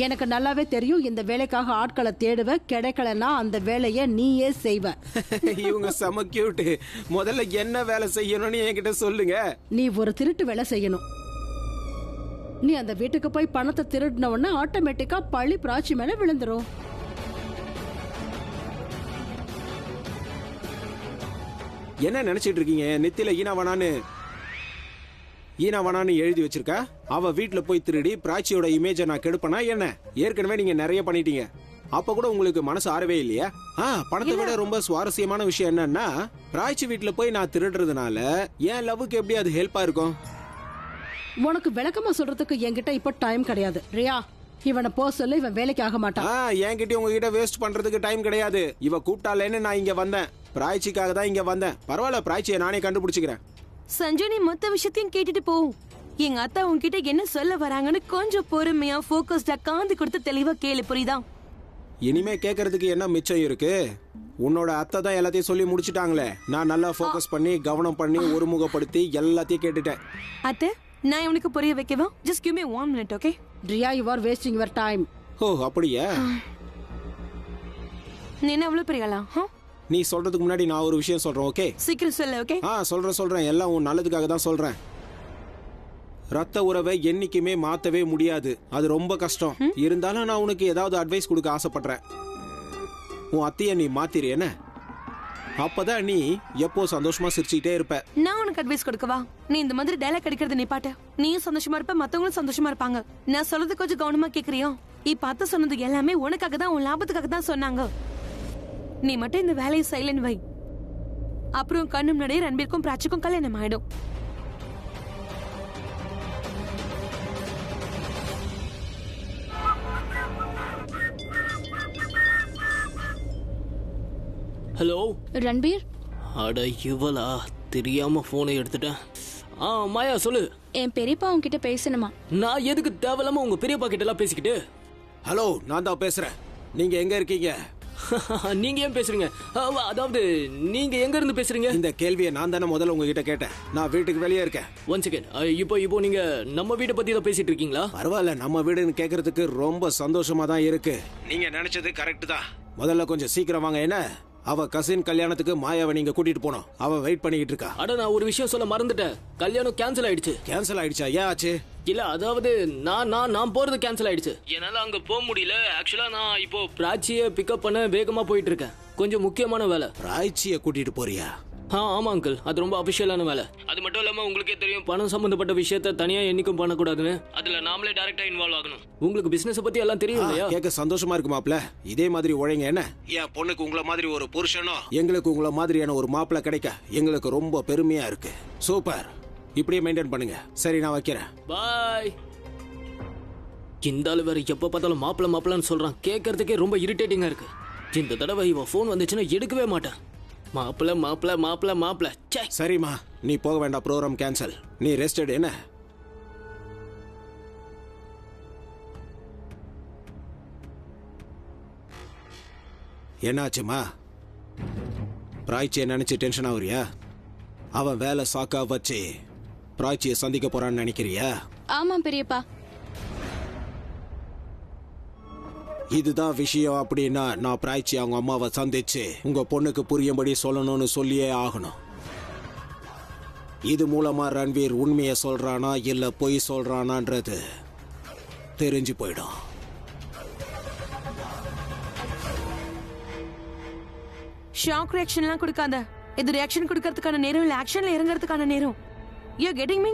எனக்கு நல்லாவே தெரியும் இந்த வேலைக்காக ஆட்களை தேடுவ, கிடைக்கலன்னா அந்த வேலையை நீயே செய்வ. இவங்க செம கியூட். முதல்ல என்ன வேலை செய்யணும்னு என்கிட்ட சொல்லுங்க. நீ ஒரு திருட்டு வேலை செய்யணும். நீ அந்த வீட்டுக்கு போய் பணத்தை திருடின உடனே ஆட்டோமேட்டிக்கா பழி பிராச்சி மேல விழுந்துரும். என்ன நினைச்சிட்டு இருக்கீங்க? நெத்தில ஈனாவனான்னு எழுதி வச்சிருக்கா. அவ வீட்டுல போய் திருடி பிராச்சியோட இமேஜை நான் கெடுப்பனா என்ன? ஏற்கனவே நீங்க நிறைய பண்ணிட்டீங்க. அப்ப கூட உங்களுக்கு மனசு ஆறவே இல்லையா? பணத்தை விட ரொம்ப சுவாரஸ்யமான விஷயம் என்னன்னா, பிராச்சி வீட்டுல போய் நான் திருடுறதுனால என் லவ்வுக்கு எப்படி அது ஹெல்ப்பா இருக்கும்? உனக்கு விளக்கமா சொல்றதுக்கு என்கிட்ட இப்ப டைம் கிடையாது. ரியா, இவனை போ சொல்லு, இவன் வேலைக்கு ஆக மாட்டான். என்கிட்ட உங்ககிட்ட வேஸ்ட் பண்றதுக்கு டைம் கிடையாது. இவ கூப்பிட்டாலேன்னு நான் இங்க வந்தேன். பிராய்ச்சிக்காக தான் இங்க வந்தேன். பரவாயில்ல, பிராய்ச்சியை நானே கண்டுபிடிச்சுக்கிறேன். சஞ்சு, நீ மொத்த விஷயத்தையும் கேட்டுட்டு போ. எங்க அத்தா உன்கிட்ட என்ன சொல்ல வராங்கன்னு கொஞ்சம் பொறுமையா போக்கஸ்டா காந்து கொடுத்து தெளிவா கேளு, புரியுதா? இனிமே கேக்குறதுக்கு என்ன மிச்சம் இருக்கு? உன்னோட அத்தை தான் எல்லாத்தையும் சொல்லி முடிச்சிட்டாங்களே. நான் நல்லா போக்கஸ் பண்ணி கவனம் பண்ணி ஒருமுகப்படுத்தி எல்லாத்தையும் கேட்டுட்டேன். அத்தை, நான் இவனுக்கு புரிய வைக்கவா? Just give me 1 minute, okay? Riya, you are wasting your time. ஓ, அப்படியே? நீ என்ன அவ்வளவு பெரியலா? நீ சொல்றதுக்கு முன்னாடி நான் ஒரு விஷயம் சொல்றேன், ஓகே? சீக்கிரம் சொல்லு, ஓகே? சொல்றேன். எல்லாம் உன் நல்லதுக்காக தான் சொல்றேன். ரத்த உறவை என்னைக்குமே மாத்தவே முடியாது. அது ரொம்ப கஷ்டம். இருந்தாலும் நான் உனக்கு ஏதாவது அட்வைஸ் கொடுக்க ஆசைப்படுறேன். உன் அத்தைய நீ மாத்திரு என்ன? அப்பதான் நீ எப்போ சந்தோஷமா சிரிச்சுக்கிட்டே இருப்ப. நான் உனக்கு அட்வைஸ் கொடுக்கவா? நீ இந்த மாதிரி டைலாக் அடிக்கிறது நிப்பாட்டு. நீயும் சந்தோஷமா இருப்ப, மத்தவங்களும் சந்தோஷமா இருப்பாங்க. நான் சொல்றது கொஞ்சம் கவனமா கேக்குறியா? இப்ப அத்தை சொன்னது எல்லாமே உனக்காக தான், உன் லாபத்துக்காக தான் சொன்னாங்க. நீ மட்டும் இந்த வேலையை சைலண்ட் வை. அப்புறம் கண்ணு முன்னாடியே ரன்பீருக்கும் பிராச்சிக்கும் கல்யாணம் ஆயிடும். ஹலோ ரன்பீர். அட இவளா, தெரியாம போனை எடுத்துட்டேன். மாயா சொல்லு. என் பெரியப்பா உன்கிட்ட பேசணுமா? நான் எதுக்கு தேவையில்லாம உங்க பெரியப்பா கிட்ட எல்லாம் பேசிக்கிட்டு? ஹலோ, நான் தான் பேசுறேன். நீங்க எங்க இருக்கீங்க? நீங்க ஏன் பேசுறீங்க? அதாவது நீங்க எங்க இருந்து பேசுறீங்க? இந்த கேள்வியை நான் தானே முதல்ல உங்ககிட்ட கேட்டேன். நான் வீட்டுக்கு வெளியே இருக்கேன். One second. இப்போ நீங்க நம்ம வீட்டை பத்தி தான் பேசிட்டு இருக்கீங்களா? பரவாயில்ல, நம்ம வீடுன்னு கேக்குறதுக்கு ரொம்ப சந்தோஷமா தான் இருக்கு. நீங்க நினைச்சது கரெக்ட் தான். முதல்ல கொஞ்சம் சீக்கிரம் வாங்க என்ன? அவ கசின் கல்யாணத்துக்கு மாயாவை நீங்க கூட்டிட்டு போனோம். அவ வெயிட் பண்ணிட்டு இருக்கா. அட, நான் ஒரு விஷயம் சொல்ல மறந்துட்டேன். கல்யாணம் கேன்சல் ஆயிடுச்சு. கேன்சல் ஆயிடுச்சா? ஏன் ஆச்சு? இல்ல, அதாவது நான் போறது கேன்சல் ஆயிடுச்சு. என்னால அங்க போக முடியல. ஆக்சுவலா நான் இப்போ பிராச்சியை பிக்கப் பண்ண வேகமா போயிட்டு இருக்கேன். கொஞ்சம் முக்கியமான வேலை. பிராச்சியை கூட்டிட்டு போறியா? ஆமா அங்கிள், அது ரொம்ப அபிஷியலான வேலை. அது மட்டும் இல்லாம உங்களுக்கே தெரியும், பணம் சம்பந்தப்பட்ட விஷயத்த தனியா என்னைக்கும் பண்ணக்கூடாதுன்னு. அதுல நாமளே டைரக்டா இன்வால்வ் ஆகணும். உங்களுக்கு பிசினஸ் பத்தி எல்லாம் தெரியும் இல்லையா? கேட்க சந்தோஷமா இருக்கு மாப்ள. இதே மாதிரி உழைங்க என்ன? என் பொண்ணுக்கு உங்களை மாதிரி ஒரு புருஷனோ, எங்களுக்கு உங்களை மாதிரியான ஒரு மாப்பிள்ள கிடைக்க எங்களுக்கு ரொம்ப பெருமையா இருக்கு. சூப்பர், இப்படியே மெயின்டைன் பண்ணுங்க. சரி, நான் வைக்கிறேன். பாய். இந்த ஆளு வேற எப்ப பார்த்தாலும் மாப்பிள்ளன்னு சொல்றான். கேட்கறதுக்கே ரொம்ப இரிட்டேட்டிங்கா இருக்கு. இந்த தடவை இவன் போன் வந்துச்சுன்னா எடுக்கவே மாட்டேன். மாப்பிள்ள. சரிம்மா, நீ போக வேண்டாம். Program cancel. நீ ரெஸ்ட் எடு என்ன? என்னாச்சுமா? பிராய்ச்சியை நினைச்சு டென்ஷன் ஆகுறியா? அவன் வேலை சாக்கா வச்சு பிராய்ச்சியை சந்திக்க போறான்னு நினைக்கிறியா? ஆமா பெரியப்பா. இதுதான் விஷயம். அப்படின்னா நான் பிராய்ச்சி அவங்க அம்மாவை சந்திச்சு உங்க பொண்ணுக்கு புரியும்படி சொல்லணும்னு சொல்லியே ஆகணும். இது மூலமா ரன்வீர் உண்மையை சொல்றானா இல்ல பொய் சொல்றானான்றது தெரிஞ்சு போயிடும். ஷாக் ரியாக்ஷன்லாம் கொடுக்காத. இது ரியாக்ஷன் கொடுக்கறதுக்கான நேரம் இல்ல, ஆக்ஷன்ல இறங்குறதுக்கான நேரம். You getting me?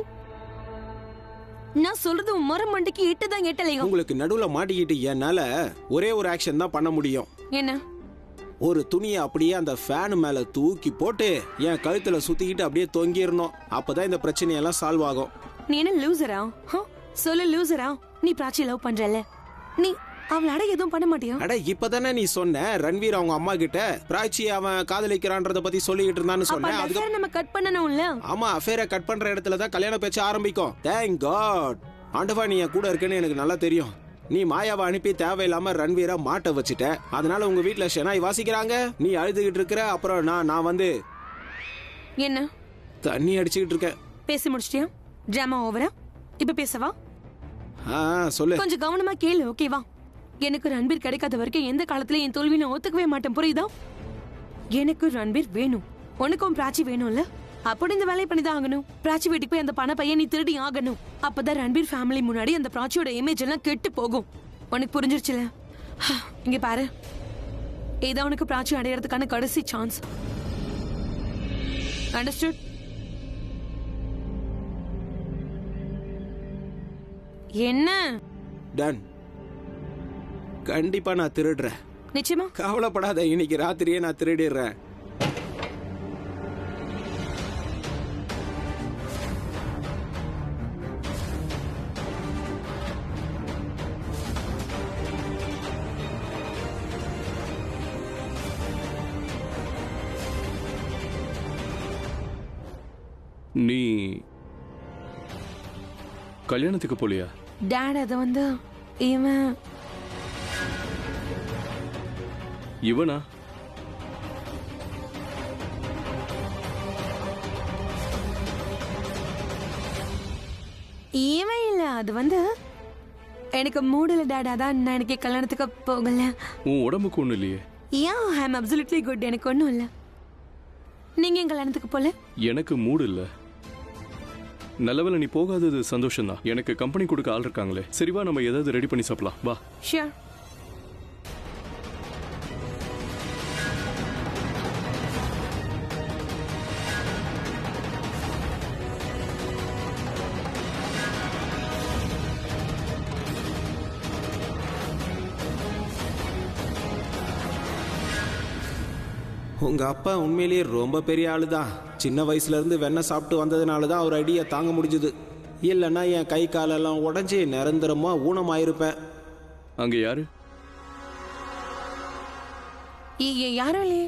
நான் சொல்றது மரம் மண்டிக்கு இட்டுதான் எட்டலையும். உங்களுக்கு நடுவுல மாட்டிக்கிட்டு என்னால ஒரே ஒரு ஆக்ஷன் தான் பண்ண முடியும். என்ன? ஒரு துணியை அப்படியே அந்த ஃபேன் மேல தூக்கி போட்டு என் கழுத்துல சுத்திக்கிட்டு அப்படியே தொங்கிடணும். அப்பதான் இந்த பிரச்சனையெல்லாம் சால்வ் ஆகும். நீ என்ன லூசரா? சொல்லு லூசரா? நீ பிராச்சி லவ் பண்றல, நீ அவளாட எதுவும் பண்ண மாட்டியா? அட, இப்பதானே நீ சொன்ன ரன்வீர் அவங்க அம்மா கிட்ட பிராச்சி அவன் காதலிக்கிறான்றத பத்தி சொல்லிட்டு இருந்தான்னு சொன்னேன். அதுக்கு நம்ம கட் பண்ணணும்ல? ஆமா, அஃபேரை கட் பண்ற இடத்துல தான் கல்யாண பேச்சு ஆரம்பிக்கும். Thank God. ஆண்டவா, நீ என் கூட இருக்குன்னு எனக்கு நல்லா தெரியும். நீ மாயாவை அனுப்பி தேவையில்லாம ரன்வீரை மாட்ட வச்சுட்ட. அதனால உங்க வீட்டுல ஷெனாய் வாசிக்கிறாங்க, நீ அழுதுகிட்டு இருக்கிற. அப்புறம் நான் வந்து என்ன தண்ணி அடிச்சுக்கிட்டு இருக்கேன். பேசி முடிச்சிட்டியா? டிராமா ஓவரா? இப்ப பேசவா? சொல்லு. கொஞ்சம் கவனமா கேளு, ஓகேவா? எனக்கு ரன்பீர் கிடைக்காத வரைக்கும் எந்த காலத்துல என் தோல்வி நான் ஒத்துக்கவே மாட்டேன், புரியுதா? எனக்கு ரன்பீர் வேணும், உனக்கும் பிராச்சி வேணும்ல? அப்படி இந்த வேலையை பண்ணிதான் ஆகணும். பிராச்சி வீட்டுக்கு போய் அந்த பண பையன் நீ திருடி ஆகணும். அப்பதான் ரன்பீர் ஃபேமிலி முன்னாடி அந்த பிராச்சியோட இமேஜ் எல்லாம் கெட்டு போகும். உனக்கு புரிஞ்சிருச்சுல? இங்க பாரு, இதான் உனக்கு பிராச்சி அடையறதுக்கான கடைசி சான்ஸ். அண்டர்ஸ்டுட்? என்ன? டன். கண்டிப்பா நான் திருடுறேன். நிச்சயமா? கவலைப்படாத, இன்னைக்கு ராத்திரியே நான் திருடிடுறேன். நீ கல்யாணத்துக்கு போலியா? டாட், அது வந்து இவன். இவனா? இவன் இல்ல, அது வந்து எனக்கு மூடல டாட், அதான் நான் எனக்கு கல்யாணத்துக்கு போகல. உன் உடம்புக்கு ஒண்ணு இல்லையே? ஐ அம் அப்சல்யூட்லி குட், எனக்கு ஒன்றும் இல்லை. நீங்க என் கல்யாணத்துக்கு போல? எனக்கு மூடு இல்ல. நல்லவேளை நீ போகாதது சந்தோஷம் தான். எனக்கு கம்பெனி கொடுக்க ஆள் இருக்காங்களே. சரிவா, நம்ம ஏதாவது ரெடி பண்ணி சாப்பிடலாம் வா. ஷியோர். உங்க அப்பா உண்மையிலேயே ரொம்ப பெரிய ஆளுதான். சின்ன வயசுல இருந்து வெண்ணெய் சாப்பிட்டு வந்ததுனால தான் அவர் அடியை தாங்க முடிஞ்சது. இல்லைன்னா என் கை காலெல்லாம் உடஞ்சி நிரந்தரமா ஊனமாயிருப்பேன். அங்க யாரு? யாரும் இல்லையே.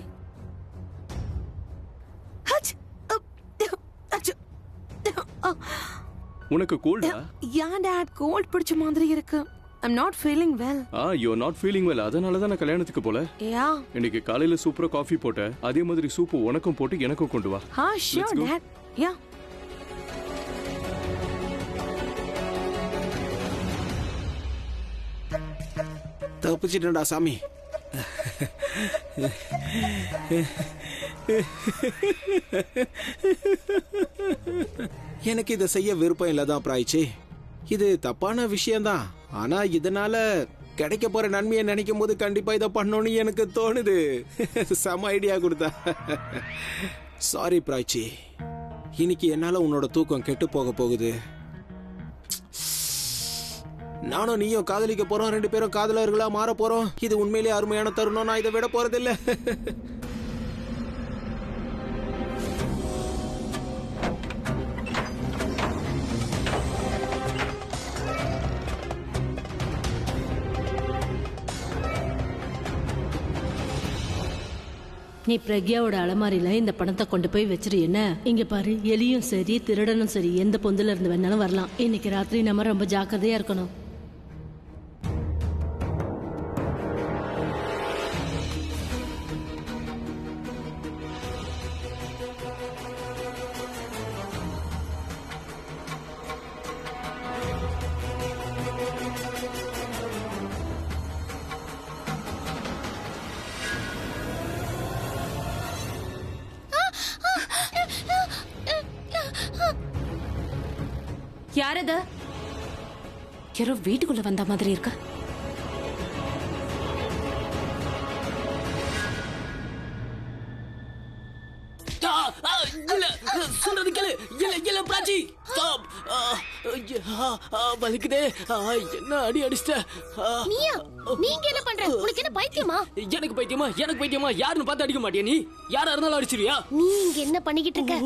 உனக்கு கோல்டா? யா டாட், கோல்ட் பிடிச்ச மாதிரி இருக்கு. I'm not feeling well. you're not feeling well. அதனால தான் நான் கல்யாணத்துக்கு போல. Yeah. இன்னைக்கு காலையில சூப்பரா காஃபி போட்ட, அதே மாதிரி சூப்பு உனக்கும் போட்டு எனக்கும் கொண்டு வா. Sure dad. Yeah. தப்பிச்சிட்டேன்டா சாமி. எனக்கு இதை செய்ய விருப்பம் இல்லதான் பிராய்ச்சி. இது தப்பான விஷயம்தான். ஆனா இதனால கிடைக்க போற நன்மையை நினைக்கும் போது கண்டிப்பா இதை பண்ணணும்னு எனக்கு தோணுது. செம ஐடியா கொடுத்தா. சாரி பிராய்ச்சி, இன்னைக்கு என்னால உன்னோட தூக்கம் கெட்டு போக போகுது. நானும் நீயும் காதலிக்க போறோம், 2 பேரும் காதலர்களா மாற போறோம். இது உண்மையிலேயே அருமையான தருணம். நான் இதை விட போறதில்லை. நீ பிரக்யாவோட அலமாரியில இந்த பணத்தை கொண்டு போய் வச்சிரு. என்ன? இங்க பாரு, எலியும் சரி திருடனும் சரி எந்த பொந்துல இருந்து வேணாலும் வரலாம். இன்னைக்கு ராத்திரி நம்ம ரொம்ப ஜாக்கிரதையா இருக்கணும். யாரது? யாரோ வீட்டுக்குள்ள வந்த மாதிரி இருக்க. சொல்றது கேளு. இல்ல பிராச்சி, ஸ்டாப். வலிக்குதே. என்ன அடி அடிச்சிட்ட? நீங்க என்ன பண்ற? உனக்கு என்ன பைத்தியமா? எனக்கு பைத்தியமா? யாருன்னு பார்த்து அடிக்க மாட்டியா நீ? யாரா இருந்தாலும் அடிச்சிருவியா? நீ இங்க என்ன பண்ணிக்கிட்டு இருக்க?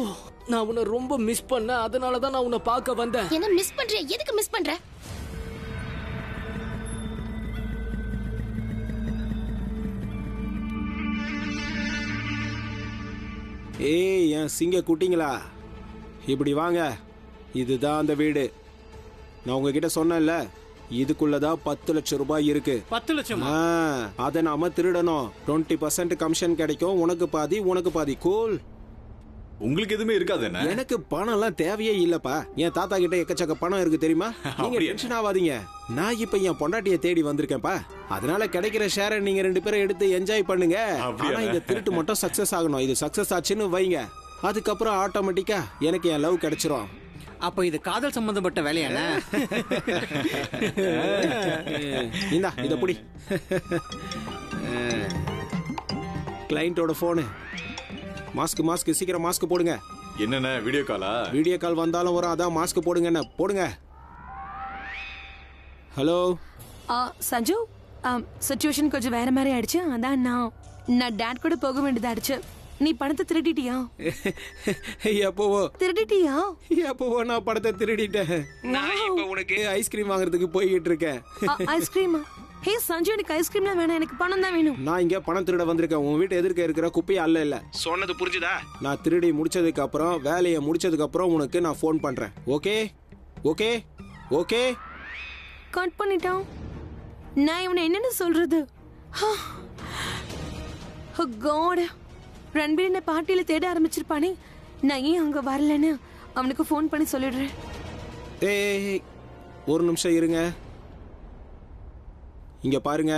நான் உன்னை ரொம்ப மிஸ் பண்ண, அதனாலதான் நான் உன்னை பார்க்க வந்தேன். என்ன மிஸ் பண்ற? எதுக்கு மிஸ் பண்ற? ஏய் என் சிங்க குட்டிங்களா, இப்படி வாங்க. இதுதான் அந்த வீடு. நான் உங்ககிட்ட சொன்னேன்ல, இதுக்குள்ளதான் 10 லட்சம் ரூபாய் இருக்கு. 10 லட்சம்? அதை நாம திருடணும். 20% கமிஷன் கிடைக்கும். உனக்கு பாதி, உனக்கு பாதி. கூல். உங்களுக்கு எதுவுமே இருக்காது என்ன? எனக்கு பணம் எல்லாம் தேவையே இல்லப்பா. என் தாத்தா கிட்ட எக்கச்சக்க பணம் இருக்கு தெரியுமா? நீங்க டென்ஷன் ஆகாதீங்க. நான் இப்ப என் பொண்டாட்டிய தேடி வந்திருக்கேன்ப்பா. அதனால கிடைக்கிற ஷேரை நீங்க 2 பேரும் எடுத்து என்ஜாய் பண்ணுங்க. ஆனா இந்த திருட்டு மட்டும் சக்சஸ் ஆகணும். இது சக்சஸ் ஆச்சுன்னு வைங்க, அதுக்கப்புறம் ஆட்டோமேட்டிக்கா எனக்கு என் லவ் கிடைச்சிரும். அப்போ இது காதல் சம்பந்தப்பட்ட வேலையான? இந்தா இத புடி. கிளையண்டோட போனு. மாஸ்க் சீக்கிரம் மாஸ்க் போடுங்க. என்னென்ன வீடியோ காலா? வீடியோ கால் வந்தாலும் வரும், அதான் மாஸ்க் போடுங்க. என்ன போடுங்க. ஹலோ சஞ்சு, சிச்சுவேஷன் கொஞ்சம் வேற மாதிரி ஆயிடுச்சு. அதான் நான் டாட் கூட போக வேண்டியதாயிடுச்சு. நீ பணத்தை திருடிட்டியா? எப்போவோ நான் படத்தை திருடிட்டேன். நான் இப்ப உனக்கு ஐஸ்கிரீம் வாங்குறதுக்கு போய்கிட்டு இருக்கேன். ஐஸ்கிரீமா? ஹே சஞ்சு, எனக்கு ஐஸ்கிரீம்லாம் வேணாம், எனக்கு பணம் தான் வேணும். நான் இங்க பணம் திருட வந்திருக்கேன். உன் வீட்டு எதிர்க்க இருக்கிற குப்பையை அல்ல சொன்னது புரிஞ்சுதா? நான் திருடி முடிச்சதுக்கு அப்புறம், வேலையை முடிச்சதுக்கு அப்புறம் உனக்கு நான் ஃபோன் பண்றேன். Okay okay okay. கட் பண்ணிட்டான். நான் இவனை என்னன்னு சொல்றது? காட், ரன்பீர் என்ன பார்ட்டியில தேட ஆரம்பிச்சிருப்பானே. நான் ஏன் அங்க வரலன்னு அவனுக்கு ஃபோன் பண்ணி சொல்லிடுறேன். ஏய் ஒரு நிமிஷம் இருங்க. இங்க பாருங்க,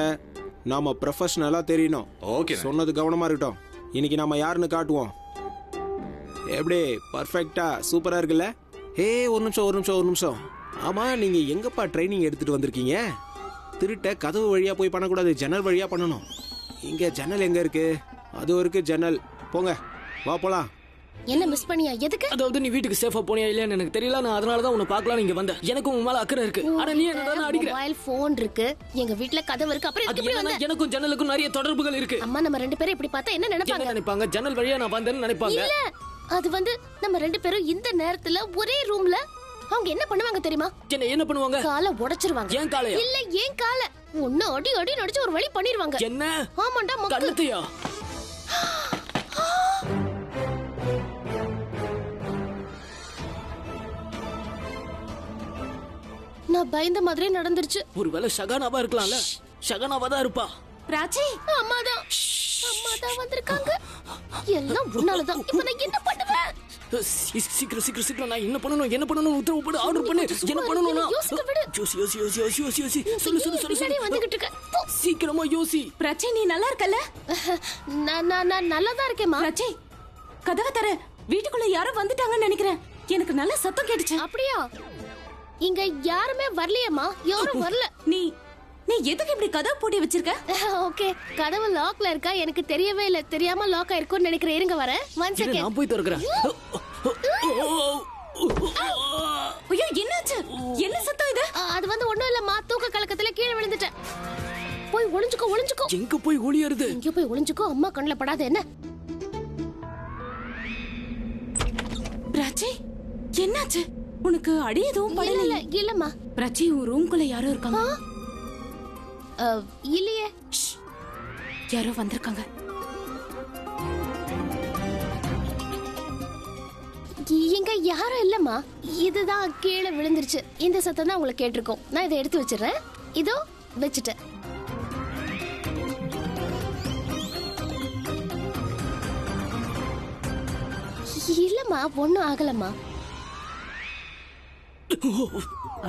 நாம ப்ரொஃபஷனலா தெரியணும். ஓகே, சொன்னது கவனமா இருக்கட்டும். இன்னைக்கு நாம யாருன்னு காட்டுவோம். எப்படி பர்ஃபெக்ட்டா சூப்பரா இருக்குல்ல? ஒரு நிமிஷம். ஆமா, நீங்க எங்கப்பா ட்ரைனிங் எடுத்துட்டு வந்திருக்கீங்க? திருட்ட கதவு வழியா போய் பண்ணக்கூடாது, ஜன்னல் வழியா பண்ணணும். இங்க ஜன்னல் எங்க இருக்கு? அது இருக்கு ஜன்னல். போங்க, வா போலாம். என்ன மிஸ் பண்ணியா? எதுக்கு? அதாவது நீ வீட்டுக்கு சேஃபா போனியா இல்லையான்னு எனக்கு தெரியல. நான் அதனால தான் உன்னை பார்க்கலாம் இங்க வந்தேன். எனக்கு உன் மேல அக்கறை இருக்கு. ஆனா நீ என்ன அடிக்கிற? மொபைல் போன் இருக்கு, எங்க வீட்ல கதவு இருக்கு. அப்புறம் எதுக்கு இப்படி வந்த? எனக்கும் ஜன்னலுக்கும் நிறைய தொடர்புகள் இருக்கு. அம்மா நம்ம 2 பேரும் இப்படி பார்த்தா என்ன நினைப்பாங்க? ஜன்னல் வழியா நான் வந்தேன்னு நினைப்பாங்க. இல்ல, அது வந்து நம்ம 2 பேரும் இந்த நேரத்துல ஒரே ரூம்ல. அவங்க என்ன பண்ணுவாங்க தெரியுமா? என்ன பண்ணுவாங்க? காலை உடைச்சிருவாங்க. ஏன் காலையா? இல்ல, ஏன் காலை ஒண்ணு அடி நடிச்சு ஒரு வழி பண்ணிடுவாங்க. என்ன? ஆமாண்டா, கழுத்தையா? நான் பயந்த மாதிரியே நடந்துருச்சு. ஒருவேளை ஷகானாவா இருக்கலாம்ல? ஷகானாவா தான் இருப்பா. பிராச்சி, அம்மாதான் வந்திருக்காங்க. எல்லாம் உன்னாலதான். இப்ப நான் என்ன பண்ணுவேன்? சீக்கிரம் நான் என்ன பண்ணணும் உத்தரவு போடு, ஆர்டர் பண்ணு. என்ன பண்ணணும்? யோசி. சொல்லு. வந்துகிட்டு இருக்க. சீக்கிரமா யோசி. பிராச்சி, நீ நல்லா இருக்கல? நான் நல்லா தான் இருக்கேம்மா. பிராச்சி, கதவை தர. வீட்டுக்குள்ள யாரோ வந்துட்டாங்கன்னு நினைக்கிறேன். எனக்கு நல்ல சத்தம் கேட்டுச்சு. அப்படியா? இங்க யாருமே வரலையேம்மா. யாரும் வரல. நீ எதுக்கு இப்படி கதவு பூட்டி வச்சிருக்க? ஓகே, கதவு லாக்ல இருக்கா? எனக்கு தெரியவே இல்ல. தெரியாம லாக் ஆயிருக்கும்னு நினைக்கிறேன். இருங்க வரேன். 1 செகண்ட். நான் போய் திறக்கறேன். ஐயோ, என்னாச்சு? என்ன சத்தம் இது? அது வந்து ஒண்ணும் இல்லம்மா, தூக்க கலக்கத்துல கீழே விழுந்துட்டேன். போய் ஒளிஞ்சுக்கோ. எங்க போய் ஒளியறது? இங்க போய் ஒளிஞ்சுக்கோ. அம்மா கண்ணுல படாத என்ன? பிராச்சி, என்னாச்சு? உனக்கு அடி எதுவும் படல? இல்லம்மா. பிராச்சி, உன் ரூம்குள்ள யாரோ இருக்காங்க. இல்லையே. யாரோ வந்திருக்காங்க. இங்க யாரும் இல்லம்மா. இதுதான் கீழே விழுந்துருச்சு. இந்த சத்தம் தான் உங்களுக்கு கேட்டிருக்கோம். நான் இதை எடுத்து வச்சிடுறேன். இதோ வச்சுட்டேன். இல்லம்மா, ஒண்ணும் ஆகலம்மா.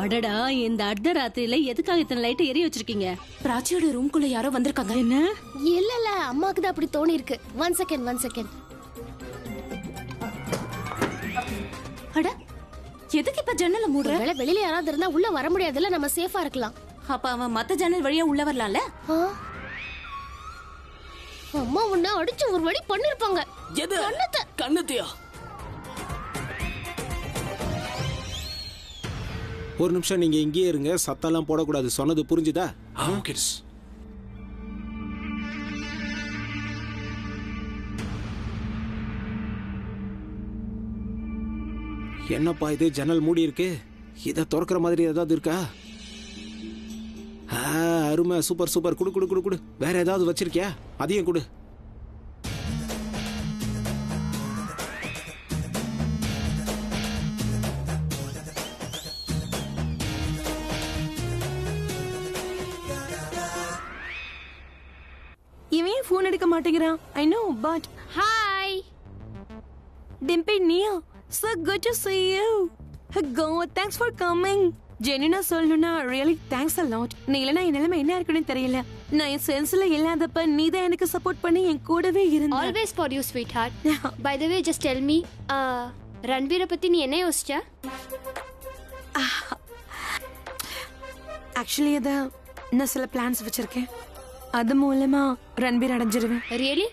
அடடா, இந்த அர்த்த ராத்திரியில எதுக்காக இத்தனை லைட் எரிய வச்சிருக்கீங்க? பிராச்சியோட ரூம்குள்ள யாரோ வந்திருக்காங்க. என்ன? இல்ல, அம்மாக்கு தான் அப்படி தோணி இருக்கு. 1 செகண்ட். அட, எதுக்கு இப்ப ஜன்னலை மூடுற? ஒருவேளை வெளியில யாராவது இருந்தா உள்ள வர முடியாதுல்ல, நம்ம சேஃபா இருக்கலாம். அப்ப அவன் மத்த ஜன்னல் வழியா உள்ள வரலாம்ல? அம்மா உன்னை அடிச்சு ஒரு வழி பண்ணிருப்பாங்க. எது? கண்ணத்தையா? ஒரு நிமிஷம் நீங்க இங்கேயே இருங்க. சத்தம்லாம் போடக்கூடாது. சொன்னது புரிஞ்சுதா? என்னப்பா இது, ஜன்னல் மூடி இருக்கு. இதை திறக்கிற மாதிரி ஏதாவது இருக்கா? அருமை, சூப்பர். குடு. வேற ஏதாவது வச்சிருக்கியா? அதையும் குடு. இவன் ஃபோன் எடுக்க மாட்டேங்கிறான். I know, but hi. Dimpy, Nia, so good to see you. God, thanks for coming. ஜெனினா சொல்லணும்னா ரியலி தேங்க்ஸ் அ லாட். நீ இல்லைனா என் நிலைமை என்ன இருக்குன்னு தெரியல. நான் என் சென்ஸ்ல இல்லாதப்ப நீ தான் எனக்கு சப்போர்ட் பண்ணி என் கூடவே இருந்த. Always for you, sweetheart. By the way, just tell me, ரன்வீரை பத்தி நீ என்ன யோசிச்ச? ஆக்சுவலி அத நான் சில பிளான்ஸ் வச்சிருக்கேன். அது மூலமா ரன்வீர் அடைஞ்சிருவேன். ரியலி?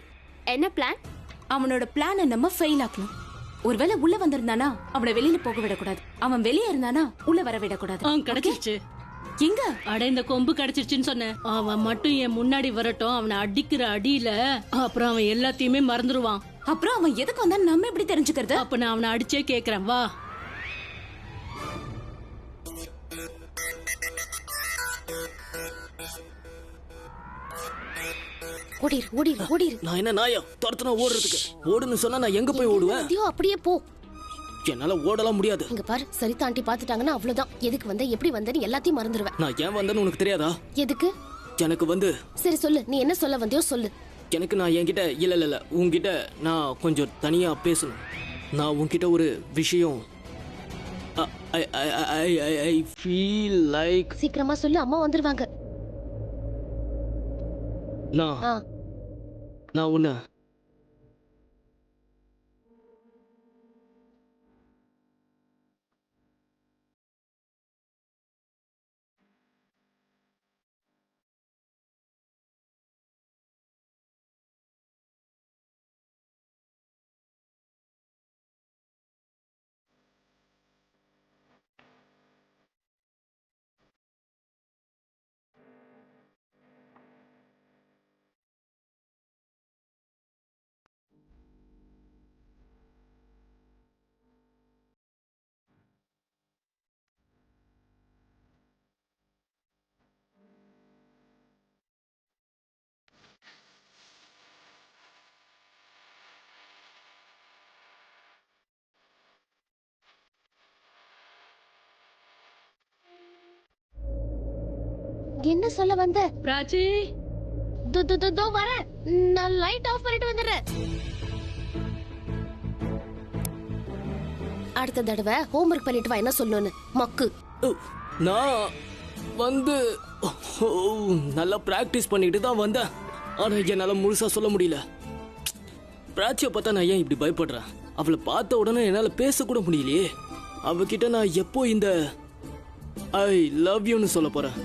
என்ன பிளான்? அவனோட பிளானை நம்ம ஃபெயில் ஆக்கணும். ஒருவேளை உள்ள வந்திருந்தானா அவனை வெளியில போக விடக்கூடாது. அவன் வெளியே இருந்தானா உள்ள வர விடக்கூடாது. கிடைச்சிருச்சு. எங்க அட இந்த கொம்பு கிடைச்சிருச்சுன்னு சொன்னேன். அவன் மட்டும் என் முன்னாடி வரட்டும். அவனை அடிக்கிற அடியில அப்புறம் அவன் எல்லாத்தையுமே மறந்துடுவான். அப்புறம் அவன் எதுக்கு வந்தா நம்ம எப்படி தெரிஞ்சுக்கிறது? அப்ப நான் அவனை அடிச்சே கேக்குறேன். வா. ஓடிரு ஓடிரு ஓடிரு. நான் என்ன நாயா துரத்துனா ஓடுறதுக்கு? ஓடுன்னு சொன்னா நான் எங்க போய் ஓடுவேன்? அப்படியே போ. என்னால ஓடலாம் முடியாது. இங்க பாரு, சரிதா ஆண்டி பாத்துட்டாங்கன்னா அவ்வளவுதான். எதுக்கு வந்த எப்படி வந்தேன்னு எல்லாத்தையும் மறந்துடுவேன். நான் ஏன் வந்தேன்னு உனக்கு தெரியாதா? எதுக்கு? எனக்கு வந்து சரி சொல்லு, நீ என்ன சொல்ல வந்தியோ சொல்லு. எனக்கு நான் என்கிட்ட இல்ல உன்கிட்ட நான் கொஞ்சம் தனியா பேசணும். நான் உன்கிட்ட ஒரு விஷயம் I feel like சீக்கிரமா சொல்லு, அம்மா வந்துருவாங்க. நான் உன்ன என்ன சொல்ல வந்த? பிராச்சி தோ வர. நான் லைட் ஆஃப் பண்ணிட்டு வந்துடுறேன். அடுத்த தடவை ஹோம்வொர்க் பண்ணிட்டு வா. என்ன சொல்லணும்னு மக்கு. நான் வந்து நல்லா பிராக்டிஸ் பண்ணிட்டு தான் வந்தேன். ஆனா என்னால முழுசா சொல்ல முடியல. பிராச்சியை பார்த்தா நான் ஏன் இப்படி பயப்படுறேன்? அவளை பார்த்த உடனே என்னால பேச கூட முடியலையே. அவகிட்ட நான் எப்போ இந்த ஐ லவ் யூன்னு சொல்ல போறேன்?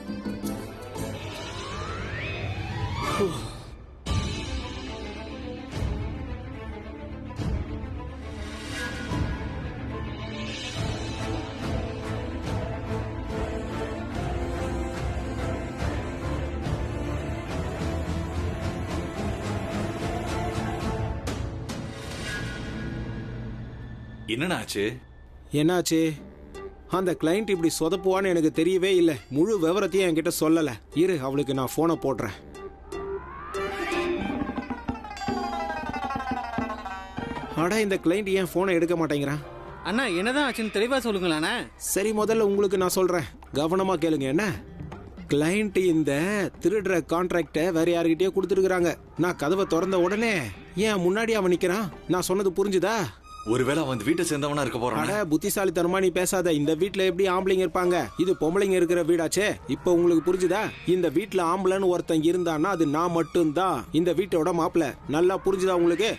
என்னன்னாச்சு? என்னாச்சு? அந்த கிளைண்ட் இப்படி சொதப்புவான்னு எனக்கு தெரியவே இல்லை. முழு விவரத்தையும் என்கிட்ட சொல்லல. இரு, அவளுக்கு நான் போனை போடுறேன். அட, இந்த கிளைண்ட் ஏன் போனை எடுக்க மாட்டேங்கிறான்? அண்ணா என்னதான் ஆச்சுன்னு தெளிவா சொல்லுங்களேண்ணா. சரி, முதல்ல உங்களுக்கு நான் சொல்றேன், கவனமா கேளுங்க. என்ன, கிளைண்ட் இந்த திருடுற கான்ட்ராக்ட வேற யாருக்கிட்டே கொடுத்துருக்காங்க. நான் கதவை திறந்த உடனே ஏன் முன்னாடி அவன் நிக்கிறான். நான் சொன்னது புரிஞ்சுதா? ஒருவேளை அவன் வீட்டை சேர்ந்தவனா இருக்க போறான். அட, புத்திசாலித்தனமா நீ பேசாத. இந்த வீட்ல எப்படி ஆம்பளைங்க இருப்பாங்க? இது பொம்பளைங்க இருக்கிற வீடாச்சே. இப்ப உங்களுக்கு புரிஞ்சுதா? இந்த வீட்ல ஆம்பளைன்னு ஒருத்தன் இருந்தான்னா அது நான் மட்டும்தான், இந்த வீட்டோட மாப்பிள்ள. நல்லா புரிஞ்சுதா உங்களுக்கு?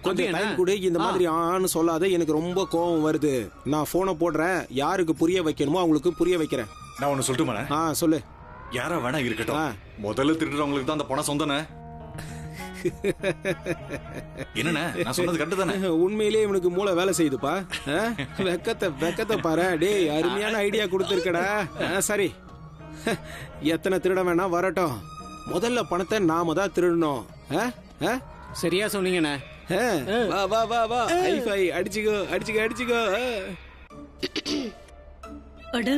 கொஞ்சம் டைம் கொடு. இந்த மாதிரி ஆன்னு சொல்லாத, எனக்கு ரொம்ப கோபம் வருது. நான் போனை போடுறேன். யாருக்கு புரிய வைக்கணுமோ அவங்களுக்கு புரிய வைக்கிறேன். நான் ஒன்னு சொல்லட்டுமா? சொல்லு. யாரா வேணா இருக்கட்டும், முதல்ல திருடுறவங்களுக்கு தான் அந்த பணம் சொந்தனே. என்னண்ணே, நான் சொன்னது கரெக்ட் தானே? உண்மையிலேயே இவனுக்கு மூளை வேலை செய்யுதுப்பா. வெக்கத்தை பாரு. டேய், அருமையான ஐடியா கொடுத்துருக்கடா. சரி, எத்தனை திருட வேணா வரட்டும். முதல்ல பணத்தை நாம தான் திருடணும். சரியா சொன்னீங்கண்ணே. வா வா வா வா, ஹைஃபை அடிச்சுக்கோ அடிச்சுக்கோ அடிச்சுக்கோ. அட,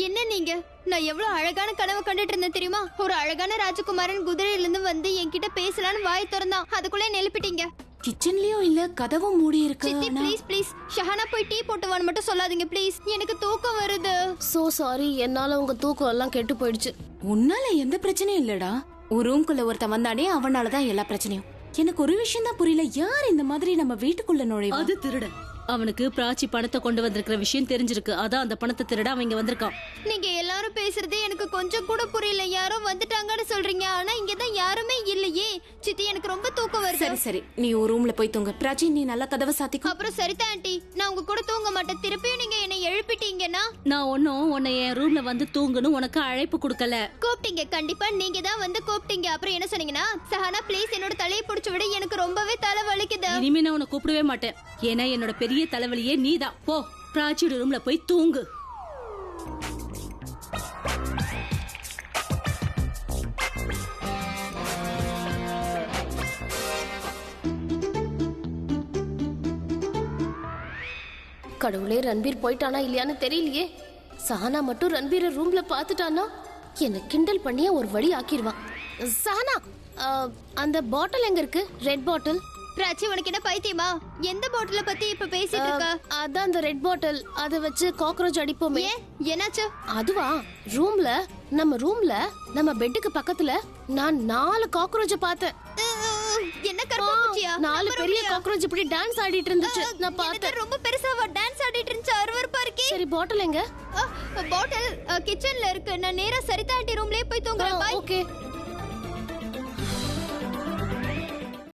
என்ன நீங்க? நான் எவ்வளவு அழகான கனவு கண்டுட்டு இருந்தேன் தெரியுமா? ஒரு அழகான ராஜகுமாரன் குதிரையில இருந்து வந்து என்கிட்ட பேசலான்னு வாய் திறந்தான். அதுக்குள்ளே நெலுப்பிட்டீங்க. கிச்சன்லயும் இல்ல, கதவும் மூடி இருக்கு. சித்தி ப்ளீஸ் ப்ளீஸ், ஷஹானா போய் டீ போட்டுவான்னு மட்டும் சொல்லாதீங்க ப்ளீஸ். எனக்கு தூக்கம் வருது. சோ சாரி, என்னால உங்க தூக்கம் எல்லாம் கெட்டு போயிடுச்சு. உன்னால எந்த பிரச்சனையும் இல்லடா. ஒரு ரூம்குள்ள ஒருத்தன் வந்தானே, அவனாலதான் எல்லா பிரச்சனையும். எனக்கு ஒரு விஷயம் தான் புரியல, யார் இந்த மாதிரி நம்ம வீட்டுக்குள்ள நுழைவா? அது திருடன். அவனுக்கு பிராச்சி பணத்தை கொண்டு வந்திருக்கிற விஷயம் தெரிஞ்சிருக்கு. அதான் அந்த பணத்தை திருட அவன் இங்க வந்திருக்கான். நீங்க எல்லாரும் பேசுறதே எனக்கு கொஞ்சம் கூட புரியல. யாரோ வந்துட்டாங்கன்னு சொல்றீங்க, ஆனா இங்கதான் யாருமே இல்லையே. சித்தி, எனக்கு ரொம்ப தூக்கம் வருது. சரி சரி, நீ ஒரு ரூம்ல போய் தூங்க. பிராச்சி, நீ நல்லா கதவை சாத்திக்கோ. அப்புறம் சரிதா ஆண்டி, நான் உங்க கூட தூங்க மாட்டேன். திருப்பியும் நீங்க என்னை எழுப்பிட்டீங்கன்னா நான் ஒன்னும் உன்னை என் ரூம்ல வந்து தூங்குன்னு உனக்கு அழைப்பு கொடுக்கல. கூப்பிட்டீங்க, கண்டிப்பா நீங்க தான் வந்து கூப்பிட்டீங்க. அப்புறம் என்ன சொன்னீங்கன்னா, சஹானா ப்ளீஸ் என்னோட தலையை பிடிச்சு விட, எனக்கு ரொம்பவே தலை வலிக்குது. இனிமே நான் உன்னை கூப்பிடவே மாட்டேன். ஏன்னா என்னோட பெரிய தலைவலியே நீதான். போ, பிராச்சியோட ரூம்ல போய் தூங்கு. கடவுளே, ரன்பீர் போயிட்டானா இல்லையான்னு தெரியலையே. சஹானா மட்டும் ரன்பீரை ரூம்ல பாத்துட்டானா என்ன கிண்டல் பண்ணியே ஒரு வழி ஆக்கிடுவான். சஹானா, அந்த பாட்டில் எங்க இருக்கு? ரெட் பாட்டில். பிராச்சி, உனக்கு என்ன பைத்தியமா? எந்த பாட்டில பத்தி இப்ப பேசிட்டு இருக்க? அதான் அந்த ரெட் பாட்டில். அதை வச்சு காக்ரோச் அடிப்போமே. என்னாச்சு? அதுவா, நம்ம ரூம்ல நம்ம பெட்டுக்கு பக்கத்துல நான் 4 காக்ரோச்ச பார்த்தேன். என்ன கர்ப்பூச்சியா? 4 பெரிய காக்ரோச் இப்படி டான்ஸ் ஆடிட்டு இருந்துச்சு. நான் பார்த்தேன். ரொம்ப பெருசாவா டான்ஸ் ஆடிட்டு இருந்துச்சு? அருவருப்பா இருக்கே. சரி, பாட்டில் எங்க? பாட்டில் கிச்சன்ல இருக்கு. நான் நேரா சரிதா ஆண்டி ரூம்லயே போய் தூங்குறேன். பை. ஓகே.